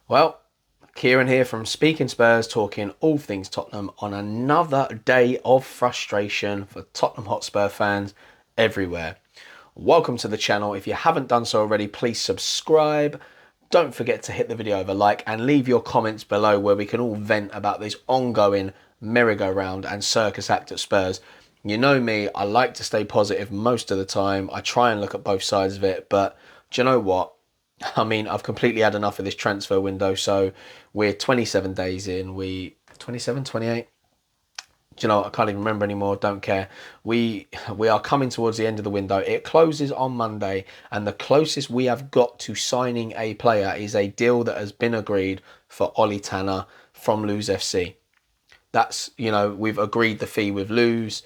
Well, Kieran here from Speaking Spurs, talking all things Tottenham on another day of frustration for Tottenham Hotspur fans everywhere. Welcome to the channel. If you haven't done so already, please subscribe. Don't forget to hit the video with a like and leave your comments below where we can all vent about this ongoing merry-go-round and circus act at Spurs. You know me, I like to stay positive most of the time. I try and look at both sides of it, but do you know what? I mean, I've completely had enough of this transfer window. So we're 27 days in. 27, 28. Do you know, I can't even remember anymore. Don't care. We are coming towards the end of the window. It closes on Monday, and the closest we have got to signing a player is a deal that has been agreed for Ollie Tanner from Luz FC. That's, we've agreed the fee with Luz.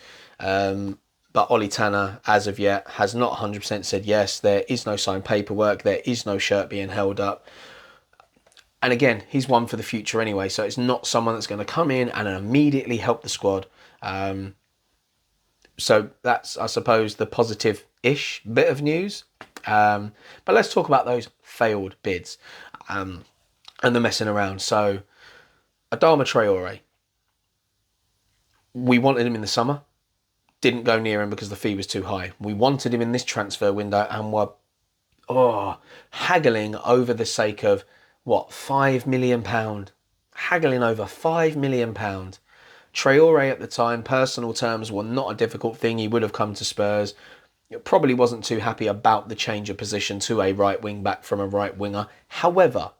But Ollie Tanner, as of yet, has not 100% said yes. There is no signed paperwork. There is no shirt being held up. And again, he's one for the future anyway. So it's not someone that's going to come in and immediately help the squad. So that's, I suppose, the positive-ish bit of news. But let's talk about those failed bids and the messing around. So Adama Traore, we wanted him in the summer. Didn't go near him because the fee was too high. We wanted him in this transfer window and were haggling over the sake of, £5 million? Haggling over £5 million. Traore at the time, personal terms were not a difficult thing. He would have come to Spurs. Probably wasn't too happy about the change of position to a right wing back from a right winger. However,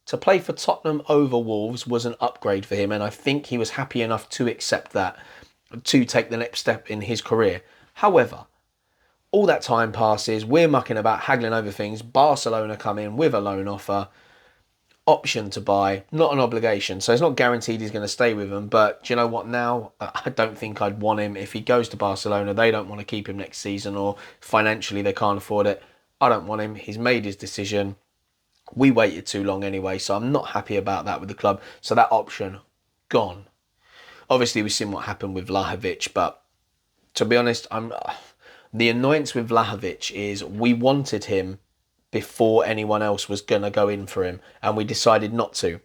to play for Tottenham over Wolves was an upgrade for him, and I think he was happy enough to accept that, to take the next step in his career. However, all that time passes, we're mucking about, haggling over things. Barcelona come in with a loan offer, option to buy, not an obligation. So it's not guaranteed he's going to stay with them. But do you know what now? I don't think I'd want him. If he goes to Barcelona, they don't want to keep him next season, or financially they can't afford it. I don't want him. He's made his decision. We waited too long anyway, so I'm not happy about that with the club. So that option, gone. Obviously, we've seen what happened with Vlahovic, but to be honest, the annoyance with Vlahovic is we wanted him before anyone else was going to go in for him, and we decided not to.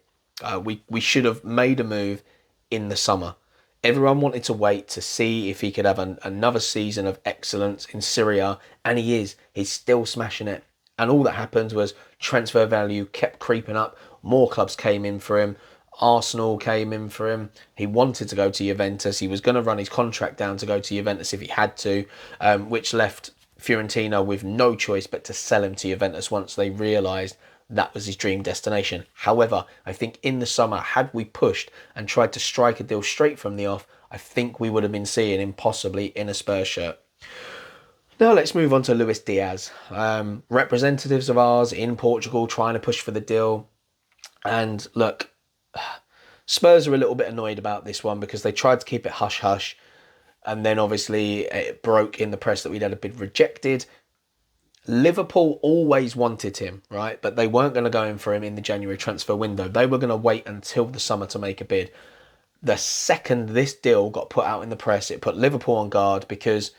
We should have made a move in the summer. Everyone wanted to wait to see if he could have another season of excellence in Syria, and he is. He's still smashing it. And all that happened was transfer value kept creeping up. More clubs came in for him. Arsenal came in for him. He wanted to go to Juventus. He was going to run his contract down to go to Juventus if he had to, which left Fiorentina with no choice but to sell him to Juventus once they realised that was his dream destination. However, I think in the summer, had we pushed and tried to strike a deal straight from the off, I think we would have been seeing him possibly in a Spurs shirt. Now let's move on to Luis Diaz. Representatives of ours in Portugal trying to push for the deal. And look, Spurs are a little bit annoyed about this one because they tried to keep it hush-hush, and then obviously it broke in the press that we'd had a bid rejected. Liverpool always wanted him, right? But they weren't going to go in for him in the January transfer window. They were going to wait until the summer to make a bid. The second this deal got put out in the press, it put Liverpool on guard because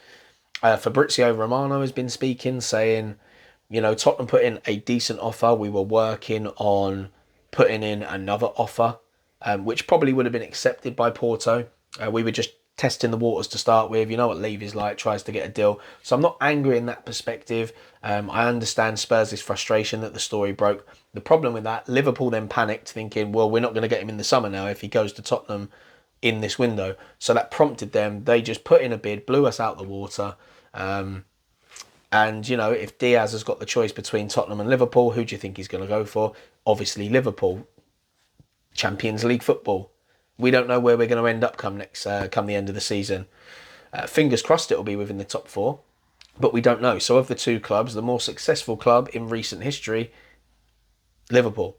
Fabrizio Romano has been speaking, saying, Tottenham put in a decent offer. We were working on putting in another offer, which probably would have been accepted by Porto. We were just testing the waters to start with. You know what Levy's like, tries to get a deal. So I'm not angry in that perspective. I understand Spurs' frustration that the story broke. The problem with that, Liverpool then panicked, thinking, well, we're not going to get him in the summer now if he goes to Tottenham in this window. So that prompted them. They just put in a bid, blew us out the water. And, if Diaz has got the choice between Tottenham and Liverpool, who do you think he's going to go for? Obviously, Liverpool. Champions League football. We don't know where we're going to end up come the end of the season. Fingers crossed it'll be within the top four, but we don't know. So of the two clubs, the more successful club in recent history, Liverpool.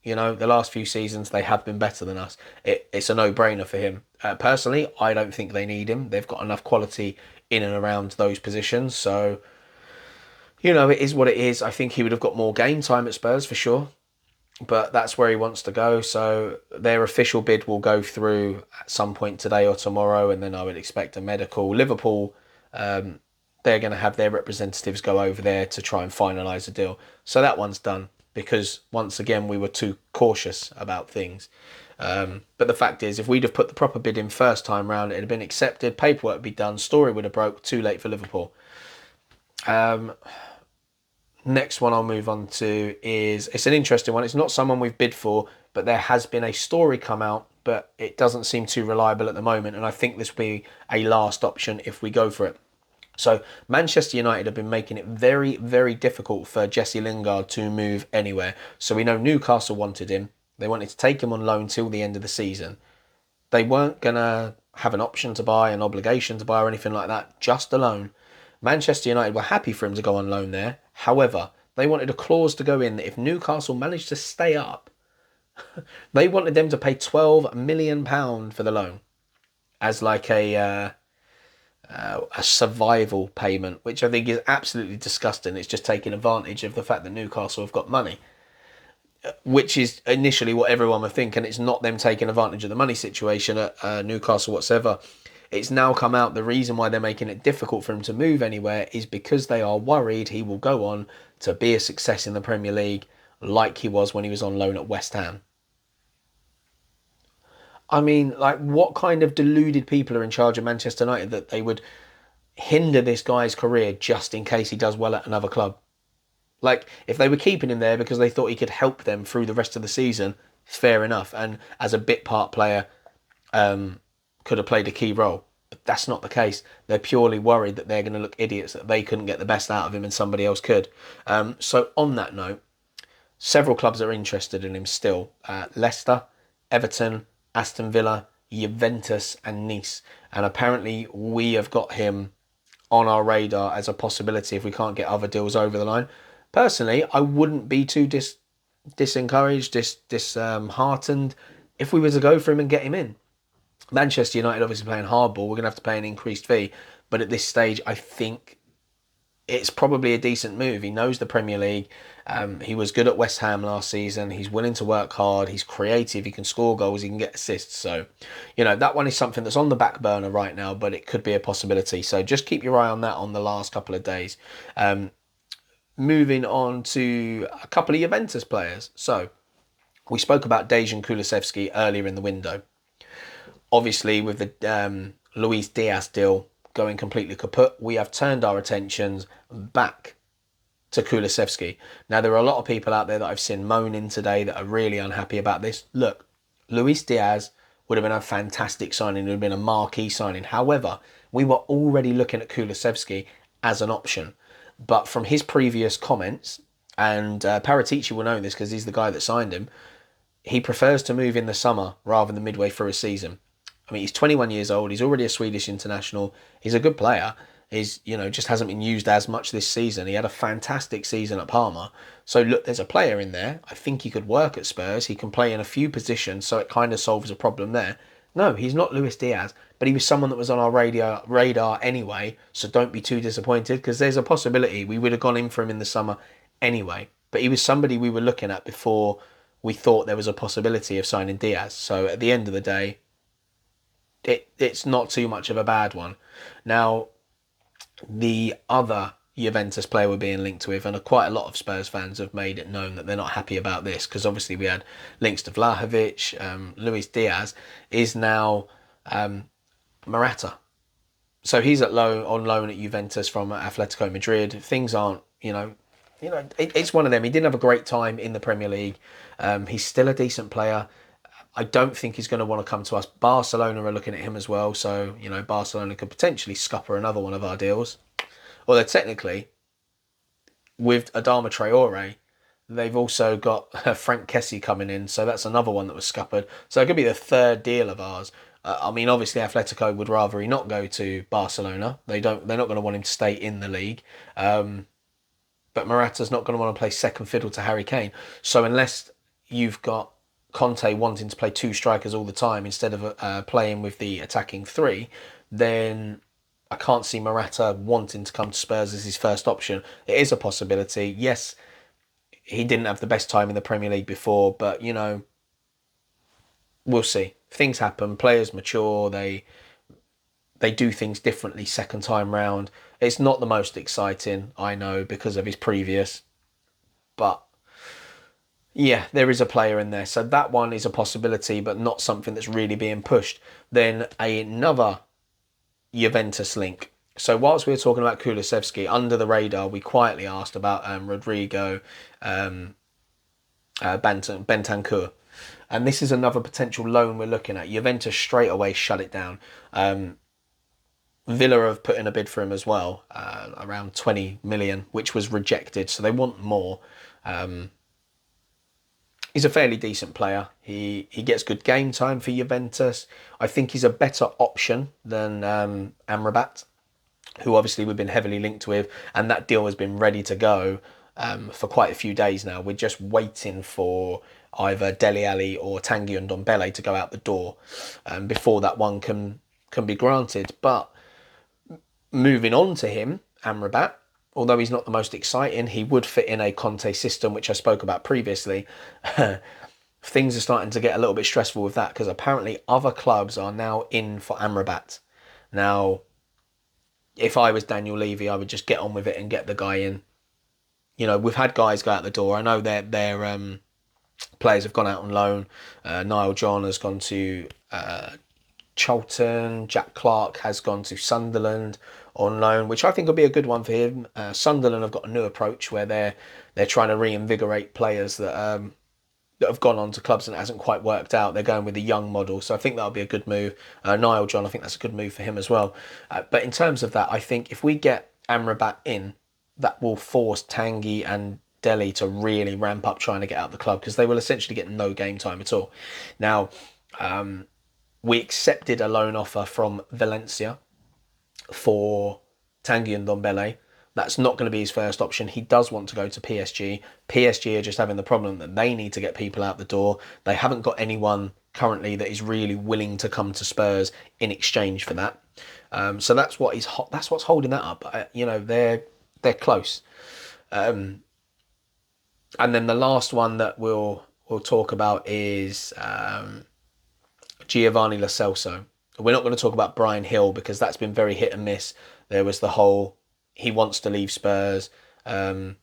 The last few seasons, they have been better than us. It's a no-brainer for him. Personally, I don't think they need him. They've got enough quality in and around those positions. So, it is what it is. I think he would have got more game time at Spurs for sure. But that's where he wants to go. So their official bid will go through at some point today or tomorrow. And then I would expect a medical. Liverpool, they're going to have their representatives go over there to try and finalise a deal. So that one's done. because once again we were too cautious about things. But the fact is, if we'd have put the proper bid in first time round, it'd have been accepted, paperwork would be done, story would have broke, too late for Liverpool. Next one I'll move on to is, it's an interesting one. It's not someone we've bid for, but there has been a story come out, but it doesn't seem too reliable at the moment, and I think this will be a last option if we go for it. So Manchester United have been making it very, very difficult for Jesse Lingard to move anywhere. So we know Newcastle wanted him. They wanted to take him on loan till the end of the season. They weren't going to have an option to buy, an obligation to buy or anything like that, just a loan. Manchester United were happy for him to go on loan there. However, they wanted a clause to go in that if Newcastle managed to stay up, they wanted them to pay £12 million for the loan as like a survival payment, which I think is absolutely disgusting. It's just taking advantage of the fact that Newcastle have got money, which is initially what everyone would think, and it's not them taking advantage of the money situation at Newcastle whatsoever. It's now come out the reason why they're making it difficult for him to move anywhere is because they are worried he will go on to be a success in the Premier League like he was when he was on loan at West Ham. I mean, like, what kind of deluded people are in charge of Manchester United that they would hinder this guy's career just in case he does well at another club? Like, if they were keeping him there because they thought he could help them through the rest of the season, fair enough. And as a bit part player, could have played a key role. But that's not the case. They're purely worried that they're going to look idiots, that they couldn't get the best out of him and somebody else could. So on that note, several clubs are interested in him still. Leicester, Everton, Aston Villa, Juventus and Nice. And apparently we have got him on our radar as a possibility if we can't get other deals over the line. Personally, I wouldn't be too disheartened if we were to go for him and get him in. Manchester United obviously playing hardball. We're going to have to pay an increased fee. But at this stage, I think it's probably a decent move. He knows the Premier League. He was good at West Ham last season. He's willing to work hard. He's creative. He can score goals. He can get assists. So, that one is something that's on the back burner right now, but it could be a possibility. So just keep your eye on that on the last couple of days. Moving on to a couple of Juventus players. So we spoke about Dejan Kulusevski earlier in the window. Obviously, with the Luis Diaz deal going completely kaput, we have turned our attentions back to Kulusevski. Now, there are a lot of people out there that I've seen moaning today that are really unhappy about this. Look, Luis Diaz would have been a fantastic signing. It would have been a marquee signing. However, we were already looking at Kulusevski as an option. But from his previous comments, and Paratici will know this because he's the guy that signed him, he prefers to move in the summer rather than midway through a season. I mean, he's 21 years old. He's already a Swedish international. He's a good player. He's, just hasn't been used as much this season. He had a fantastic season at Parma. So, look, there's a player in there. I think he could work at Spurs. He can play in a few positions, so it kind of solves a problem there. No, he's not Luis Diaz, but he was someone that was on our radar anyway, so don't be too disappointed, because there's a possibility we would have gone in for him in the summer anyway. But he was somebody we were looking at before we thought there was a possibility of signing Diaz. So, at the end of the day, it's not too much of a bad one. Now, the other Juventus player we're being linked with, and quite a lot of Spurs fans have made it known that they're not happy about this, because obviously we had links to Vlahovic, Luis Diaz, is now Morata. So he's on loan at Juventus from Atletico Madrid. Things aren't, it's one of them. He didn't have a great time in the Premier League. He's still a decent player. I don't think he's going to want to come to us. Barcelona are looking at him as well. So, Barcelona could potentially scupper another one of our deals. Although technically, with Adama Traore, they've also got Frank Kessie coming in. So that's another one that was scuppered. So it could be the third deal of ours. Obviously Atletico would rather he not go to Barcelona. They're not going to want him to stay in the league. But Morata's not going to want to play second fiddle to Harry Kane. So unless you've got Conte wanting to play two strikers all the time instead of playing with the attacking three, then I can't see Morata wanting to come to Spurs as his first option. It is a possibility. Yes, he didn't have the best time in the Premier League before, but, we'll see. Things happen. Players mature. They do things differently second time round. It's not the most exciting, I know, because of his previous, but Yeah, there is a player in there. So that one is a possibility, but not something that's really being pushed. Then another Juventus link. So whilst we were talking about Kulusevski, under the radar, we quietly asked about Rodrigo um, Bentancur. And this is another potential loan we're looking at. Juventus straight away shut it down. Villa have put in a bid for him as well, around 20 million, which was rejected. So they want more. He's a fairly decent player. He gets good game time for Juventus. I think he's a better option than Amrabat, who obviously we've been heavily linked with, and that deal has been ready to go for quite a few days now. We're just waiting for either Dele Alli or Tanguy and Ndombele to go out the door before that one can be granted. But moving on to him, Amrabat, although he's not the most exciting, he would fit in a Conte system, which I spoke about previously. Things are starting to get a little bit stressful with that because apparently other clubs are now in for Amrabat. Now, if I was Daniel Levy, I would just get on with it and get the guy in. You know, we've had guys go out the door. I know their players have gone out on loan. Niall John has gone to Charlton. Jack Clark has gone to Sunderland on loan, which I think will be a good one for him. Sunderland have got a new approach where they're trying to reinvigorate players that have gone on to clubs and it hasn't quite worked out. They're going with the young model, so I think that'll be a good move. Niall John, I think that's a good move for him as well. But in terms of that, I think if we get Amrabat in, that will force Tanguy and Dele to really ramp up trying to get out the club because they will essentially get no game time at all. Now, we accepted a loan offer from Valencia for Tanguy and Ndombele. That's not going to be his first option. He does want to go to PSG. PSG are just having the problem that they need to get people out the door. They haven't got anyone currently that is really willing to come to Spurs in exchange for that. So that's what's holding that up. You know, they're close. And then the last one that we'll talk about is Giovani Lo Celso. We're not going to talk about Brian Hill because that's been very hit and miss. There was the whole he wants to leave Spurs, been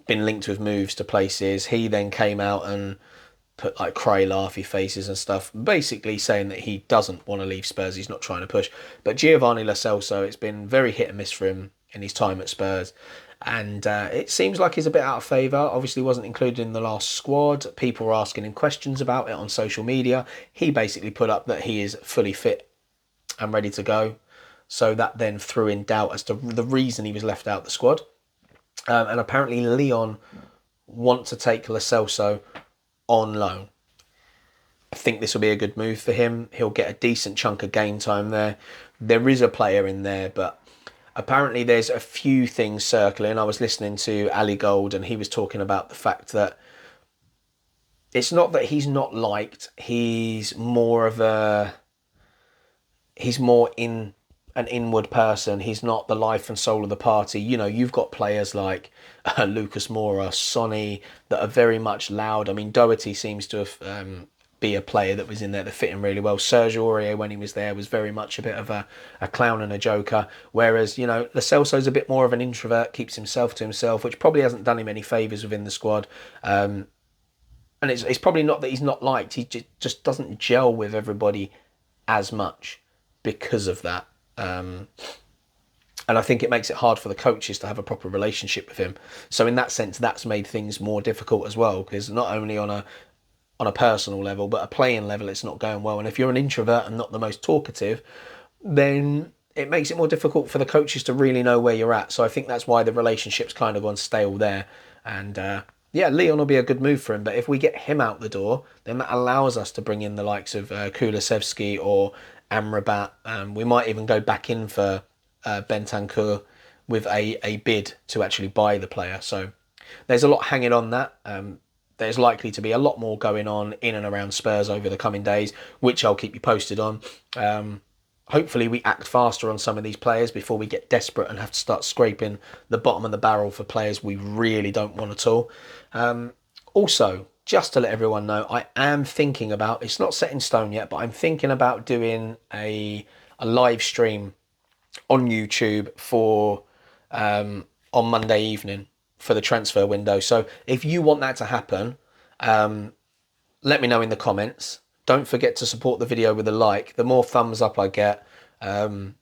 linked with moves to places. He then came out and put like cry laughy faces and stuff, basically saying that he doesn't want to leave Spurs. He's not trying to push. But Giovani Lo Celso, it's been very hit and miss for him in his time at Spurs. And it seems like he's a bit out of favour. Obviously wasn't included in the last squad. People were asking him questions about it on social media. He basically put up that he is fully fit and ready to go. So that then threw in doubt as to the reason he was left out of the squad. And apparently Lyon want to take Lo Celso on loan. I think this will be a good move for him. He'll get a decent chunk of game time there. There is a player in there, but apparently there's a few things circling. I was listening to Ali Gold and he was talking about the fact that it's not that he's not liked. He's more in an inward person. He's not the life and soul of the party. You know, you've got players like Lucas Moura, Sonny, that are very much loud. I mean, Doherty seems to have be a player that was in there that fit him really well. Serge Aurier, when he was there, was very much a bit of a clown and a joker. Whereas, you know, Lo Celso's a bit more of an introvert, keeps himself to himself, which probably hasn't done him any favours within the squad. And it's probably not that he's not liked. He just doesn't gel with everybody as much because of that. And I think it makes it hard for the coaches to have a proper relationship with him. So in that sense, that's made things more difficult as well, because not only on a personal level, but a playing level, it's not going well. And if you're an introvert and not the most talkative, then it makes it more difficult for the coaches to really know where you're at. So I think that's why the relationship's kind of gone stale there. And yeah, Lyon will be a good move for him. But if we get him out the door, then that allows us to bring in the likes of Kulusevski or Amrabat. We might even go back in for Bentancur with a bid to actually buy the player. So there's a lot hanging on that. There's likely to be a lot more going on in and around Spurs over the coming days, which I'll keep you posted on. Hopefully we act faster on some of these players before we get desperate and have to start scraping the bottom of the barrel for players we really don't want at all. Also, just to let everyone know, I am thinking about, it's not set in stone yet, but I'm thinking about doing a live stream on YouTube for on Monday evening for the transfer window. So if you want that to happen, Let me know in the comments. Don't forget to support the video with a like. The more thumbs up I get, then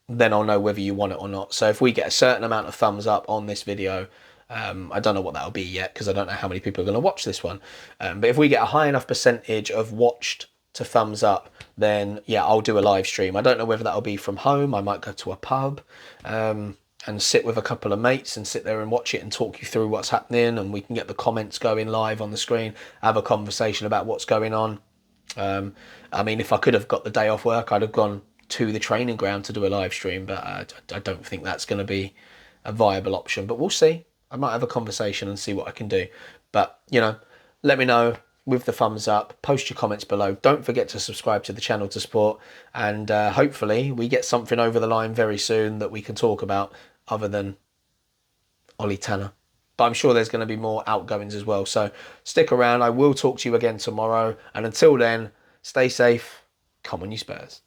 I'll know whether you want it or not. So if we get a certain amount of thumbs up on this video, I don't know what that'll be yet because I don't know how many people are going to watch this one. But if we get a high enough percentage of watched to thumbs up, then yeah, I'll do a live stream. I don't know whether that'll be from home. I might go to a pub and sit with a couple of mates and sit there and watch it and talk you through what's happening, and we can get the comments going live on the screen, have a conversation about what's going on. I mean, if I could have got the day off work, I'd have gone to the training ground to do a live stream, but I don't think that's going to be a viable option. But we'll see. I might have a conversation and see what I can do. But, you know, let me know with the thumbs up. Post your comments below. Don't forget to subscribe to the channel to support. And hopefully we get something over the line very soon that we can talk about other than Ollie Tanner. But I'm sure there's going to be more outgoings as well. So stick around. I will talk to you again tomorrow. And until then, stay safe. Come on, you Spurs.